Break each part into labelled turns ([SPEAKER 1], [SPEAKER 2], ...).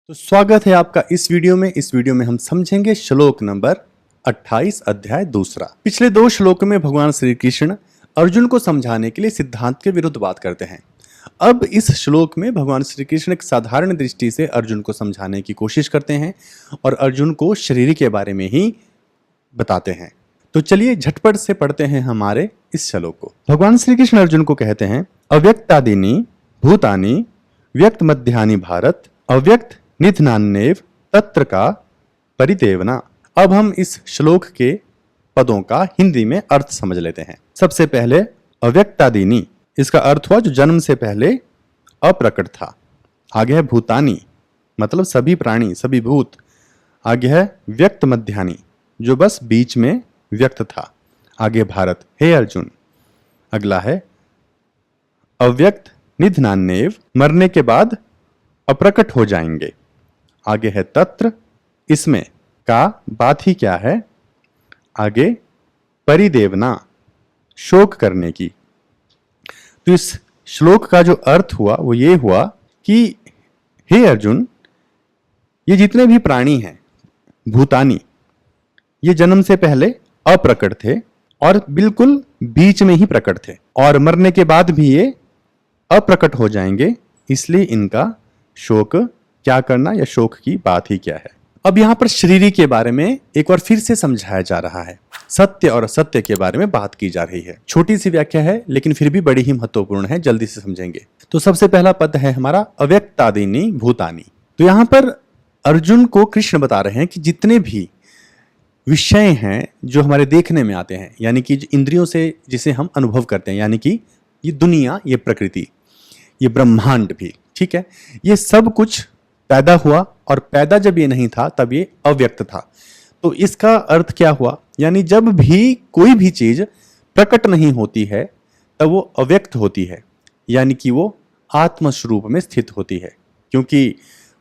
[SPEAKER 1] तो स्वागत है आपका इस वीडियो में। इस वीडियो में हम समझेंगे श्लोक नंबर 28 अध्याय दूसरा। पिछले दो श्लोक में भगवान श्री कृष्ण अर्जुन को समझाने के लिए सिद्धांत के विरुद्ध बात करते हैं। अब इस श्लोक में भगवान श्री कृष्ण एक साधारण दृष्टि से अर्जुन को समझाने की कोशिश करते हैं और अर्जुन को शरीर के बारे में ही बताते हैं। तो चलिए झटपट से पढ़ते हैं हमारे इस श्लोक को। भगवान श्री कृष्ण अर्जुन को कहते हैं, अव्यक्तादीनि भूतानि व्यक्त मध्यानि भारत अव्यक्त निधनान्येव तत्र का परिदेवना। अब हम इस श्लोक के पदों का हिंदी में अर्थ समझ लेते हैं। सबसे पहले अव्यक्तादीनि, इसका अर्थ हुआ जो जन्म से पहले अप्रकट था। आगे है भूतानि, मतलब सभी प्राणी सभी भूत। आगे है व्यक्त मध्यानि, जो बस बीच में व्यक्त था। आगे भारत, हे अर्जुन। अगला है अव्यक्त निधनान्येव, मरने के बाद अप्रकट हो जाएंगे। आगे है तत्र, इसमें का बात ही क्या है। आगे परिदेवना, शोक करने की। तो इस श्लोक का जो अर्थ हुआ वो ये हुआ कि हे अर्जुन, ये जितने भी प्राणी हैं भूतानी, ये जन्म से पहले अप्रकट थे और बिल्कुल बीच में ही प्रकट थे, और मरने के बाद भी ये अप्रकट हो जाएंगे। इसलिए इनका शोक क्या करना या शोक की बात ही क्या है। अब यहां पर शरीरी के बारे में एक बार फिर से समझाया जा रहा है। सत्य और असत्य के बारे में बात की जा रही है। छोटी सी व्याख्या है लेकिन फिर भी बड़ी ही महत्वपूर्ण है, जल्दी से समझेंगे। तो सबसे पहला पद है हमारा अव्यक्तादीनि भूतानि। तो यहां पर अर्जुन को कृष्ण बता रहे हैं कि जितने भी विषय हैं जो हमारे देखने में आते हैं, यानी कि इंद्रियों से जिसे हम अनुभव करते हैं, यानी कि ये दुनिया, ये प्रकृति, ये ब्रह्मांड भी, ठीक है, ये सब कुछ पैदा हुआ, और पैदा जब ये नहीं था तब ये अव्यक्त था। तो इसका अर्थ क्या हुआ, यानी जब भी कोई भी चीज प्रकट नहीं होती है तब वो अव्यक्त होती है, यानी कि वो आत्म स्वरूप में स्थित होती है। क्योंकि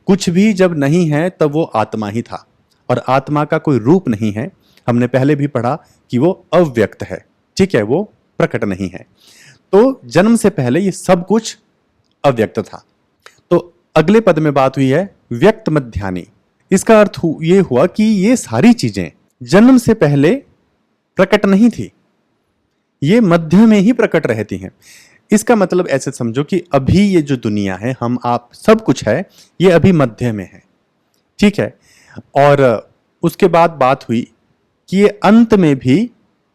[SPEAKER 1] कुछ भी जब नहीं है तब वो आत्मा ही था, और आत्मा का कोई रूप नहीं है। हमने पहले भी पढ़ा कि वो अव्यक्त है, ठीक है, वो प्रकट नहीं है। तो जन्म से पहले ये सब कुछ अव्यक्त था। तो अगले पद में बात हुई है व्यक्त मध्यानि। इसका अर्थ ये हुआ कि ये सारी चीजें जन्म से पहले प्रकट नहीं थी, ये मध्य में ही प्रकट रहती हैं। इसका मतलब ऐसे समझो कि अभी ये जो दुनिया है, हम आप सब कुछ है, ये अभी मध्य में है, ठीक है। और उसके बाद बात हुई कि ये अंत में भी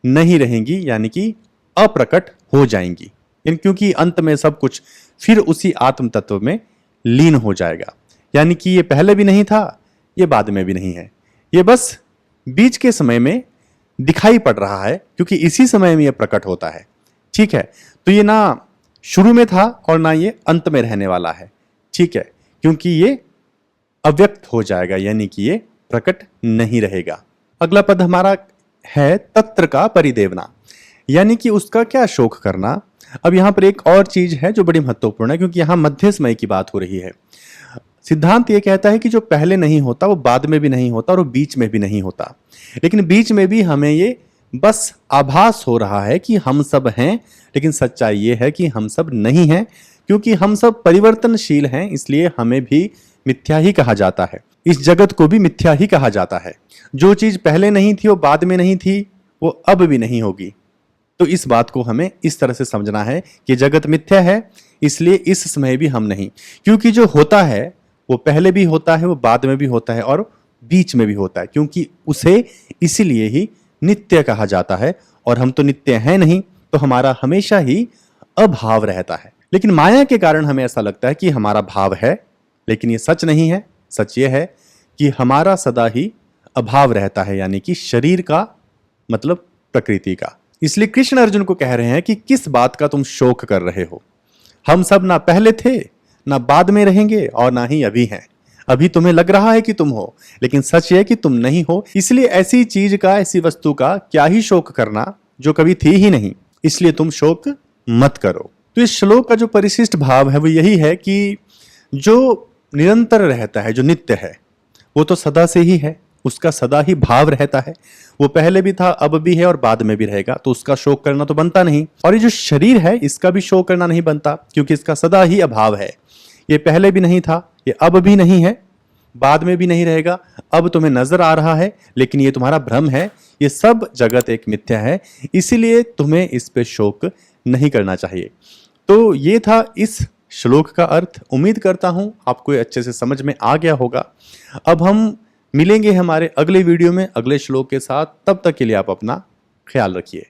[SPEAKER 1] नहीं रहेंगी, यानी कि अप्रकट हो जाएंगी, क्योंकि अंत में सब कुछ फिर उसी आत्म तत्व में लीन हो जाएगा। यानी कि ये पहले भी नहीं था, ये बाद में भी नहीं है, ये बस बीच के समय में दिखाई पड़ रहा है, क्योंकि इसी समय में ये प्रकट होता है, ठीक है। तो ये ना शुरू में था और ना ये अंत में रहने वाला है, ठीक है, क्योंकि ये अव्यक्त हो जाएगा, यानी कि ये प्रकट नहीं रहेगा। अगला पद हमारा है तत्र का परिदेवना, यानी कि उसका क्या शोक करना। अब यहां पर एक और चीज है जो बड़ी महत्वपूर्ण है, क्योंकि यहां मध्य समय की बात हो रही है। सिद्धांत ये कहता है कि जो पहले नहीं होता वो बाद में भी नहीं होता और वो बीच में भी नहीं होता, लेकिन बीच में भी हमें ये बस आभास हो रहा है कि हम सब हैं, लेकिन सच्चाई ये है कि हम सब नहीं हैं। क्योंकि हम सब परिवर्तनशील हैं, इसलिए हमें भी मिथ्या ही कहा जाता है, इस जगत को भी मिथ्या ही कहा जाता है। जो चीज पहले नहीं थी वो बाद में नहीं थी, वो अब भी नहीं होगी। तो इस बात को हमें इस तरह से समझना है कि जगत मिथ्या है, इसलिए इस समय भी हम नहीं। क्योंकि जो होता है वो पहले भी होता है, वो बाद में भी होता है और बीच में भी होता है, क्योंकि उसे इसीलिए ही नित्य कहा जाता है। और हम तो नित्य हैं नहीं, तो हमारा हमेशा ही अभाव रहता है। लेकिन माया के कारण हमें ऐसा लगता है कि हमारा भाव है, लेकिन ये सच नहीं है। सच ये है कि हमारा सदा ही अभाव रहता है, यानी कि शरीर का मतलब प्रकृति का। इसलिए कृष्ण अर्जुन को कह रहे हैं कि किस बात का तुम शोक कर रहे हो। हम सब ना पहले थे, ना बाद में रहेंगे, और ना ही अभी हैं। अभी तुम्हें लग रहा है कि तुम हो, लेकिन सच है कि तुम नहीं हो। इसलिए ऐसी चीज का, ऐसी वस्तु का क्या ही शोक करना जो कभी थी ही नहीं। इसलिए तुम शोक मत करो। तो इस श्लोक का जो परिशिष्ट भाव है वो यही है कि जो निरंतर रहता है, जो नित्य है, वो तो सदा से ही है, उसका सदा ही भाव रहता है। वो पहले भी था, अब भी है और बाद में भी रहेगा, तो उसका शोक करना तो बनता नहीं। और ये जो शरीर है इसका भी शोक करना नहीं बनता, क्योंकि इसका सदा ही अभाव है। ये पहले भी नहीं था, ये अब भी नहीं है, बाद में भी नहीं रहेगा। अब तुम्हें नजर आ रहा है, लेकिन ये तुम्हारा भ्रम है। ये सब जगत एक मिथ्या है, इसीलिए तुम्हें इस पे शोक नहीं करना चाहिए। तो ये था इस श्लोक का अर्थ। उम्मीद करता हूं आपको ये अच्छे से समझ में आ गया होगा। अब हम मिलेंगे हमारे अगले वीडियो में अगले श्लोक के साथ। तब तक के लिए आप अपना ख्याल रखिए।